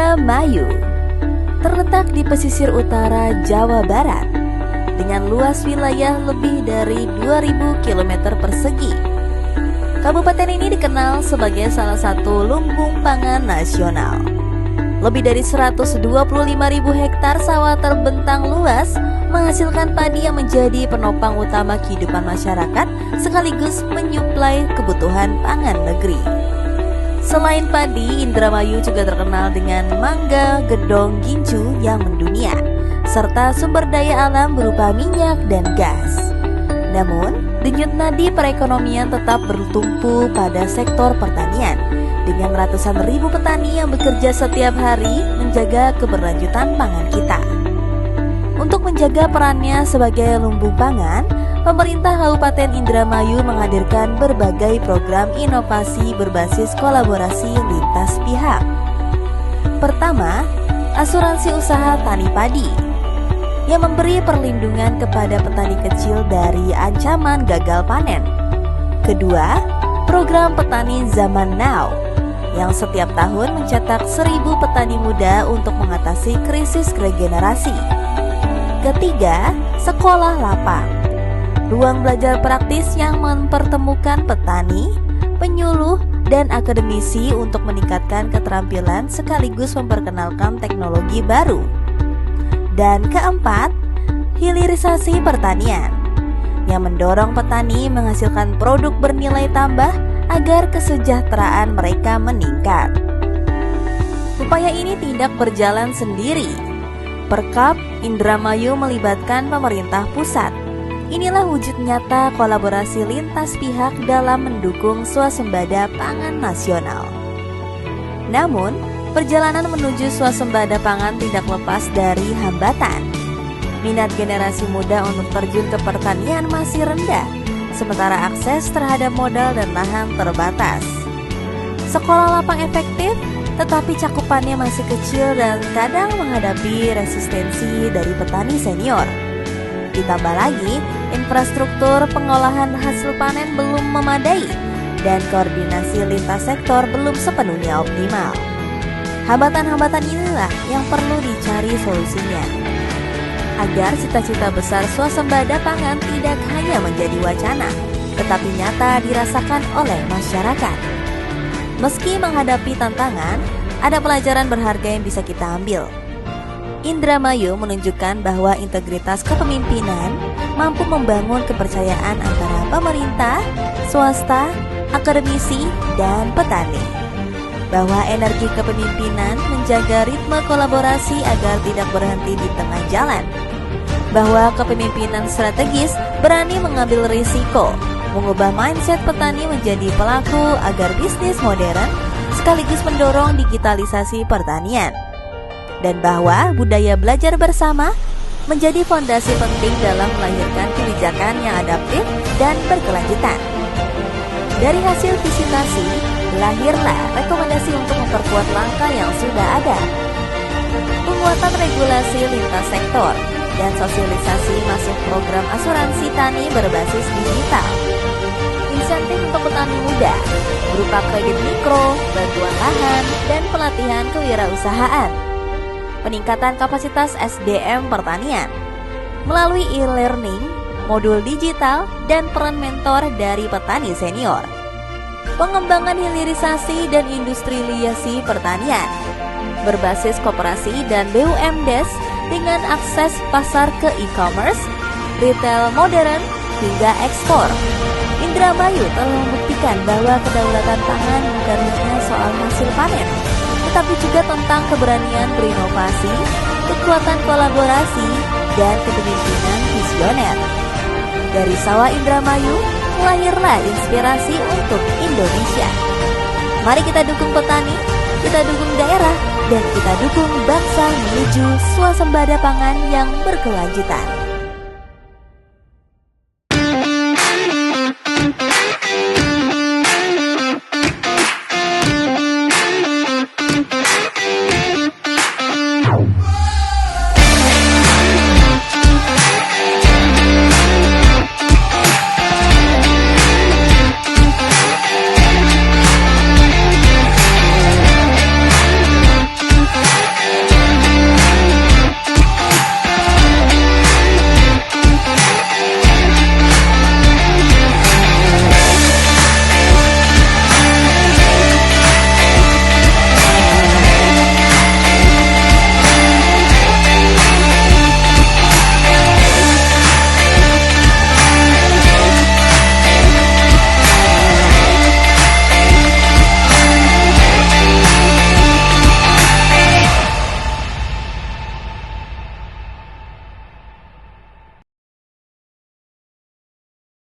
Indramayu terletak di pesisir utara Jawa Barat dengan luas wilayah lebih dari 2000 km persegi. Kabupaten ini dikenal sebagai salah satu lumbung pangan nasional. Lebih dari 125.000 hektar sawah terbentang luas menghasilkan padi yang menjadi penopang utama kehidupan masyarakat sekaligus menyuplai kebutuhan pangan negeri. Selain padi, Indramayu juga terkenal dengan mangga, gedong, gincu yang mendunia, serta sumber daya alam berupa minyak dan gas. Namun, denyut nadi perekonomian tetap bertumpu pada sektor pertanian, dengan ratusan ribu petani yang bekerja setiap hari menjaga keberlanjutan pangan kita. Untuk menjaga perannya sebagai lumbung pangan, pemerintah Kabupaten Indramayu menghadirkan berbagai program inovasi berbasis kolaborasi lintas pihak. Pertama, asuransi usaha tani padi yang memberi perlindungan kepada petani kecil dari ancaman gagal panen. Kedua, program petani zaman now yang setiap tahun mencetak 1.000 petani muda untuk mengatasi krisis regenerasi. Ketiga, sekolah lapang, ruang belajar praktis yang mempertemukan petani, penyuluh, dan akademisi untuk meningkatkan keterampilan sekaligus memperkenalkan teknologi baru. Dan keempat, hilirisasi pertanian yang mendorong petani menghasilkan produk bernilai tambah agar kesejahteraan mereka meningkat. Upaya ini tidak berjalan sendiri. Perkap Indramayu melibatkan pemerintah pusat. Inilah wujud nyata kolaborasi lintas pihak dalam mendukung swasembada pangan nasional. Namun, perjalanan menuju swasembada pangan tidak lepas dari hambatan. Minat generasi muda untuk terjun ke pertanian masih rendah, sementara akses terhadap modal dan lahan terbatas. Sekolah lapang efektif, tetapi cakupannya masih kecil dan kadang menghadapi resistensi dari petani senior. Ditambah lagi, infrastruktur pengolahan hasil panen belum memadai dan koordinasi lintas sektor belum sepenuhnya optimal. Hambatan-hambatan inilah yang perlu dicari solusinya, agar cita-cita besar swasembada pangan tidak hanya menjadi wacana, tetapi nyata dirasakan oleh masyarakat. Meski menghadapi tantangan, ada pelajaran berharga yang bisa kita ambil. Indramayu menunjukkan bahwa integritas kepemimpinan mampu membangun kepercayaan antara pemerintah, swasta, akademisi, dan petani. Bahwa energi kepemimpinan menjaga ritme kolaborasi agar tidak berhenti di tengah jalan. Bahwa kepemimpinan strategis berani mengambil risiko, mengubah mindset petani menjadi pelaku agar bisnis modern sekaligus mendorong digitalisasi pertanian. Dan bahwa budaya belajar bersama menjadi fondasi penting dalam melahirkan kebijakan yang adaptif dan berkelanjutan. Dari hasil visitasi, lahirlah rekomendasi untuk memperkuat langkah yang sudah ada. Penguatan regulasi lintas sektor dan sosialisasi masif program asuransi tani berbasis digital. Insentif untuk petani muda berupa kredit mikro, bantuan lahan, dan pelatihan kewirausahaan. Peningkatan kapasitas SDM pertanian melalui e-learning, modul digital, dan peran mentor dari petani senior. Pengembangan hilirisasi dan industrialisasi pertanian berbasis koperasi dan BUMDes dengan akses pasar ke e-commerce, retail modern, hingga ekspor. Indramayu telah membuktikan bahwa kedaulatan pangan bukan hanya soal hasil panen, tetapi juga tentang keberanian berinovasi, kekuatan kolaborasi, dan kepemimpinan visioner. Dari sawah Indramayu, lahirlah inspirasi untuk Indonesia. Mari kita dukung petani, kita dukung daerah, dan kita dukung bangsa menuju swasembada pangan yang berkelanjutan.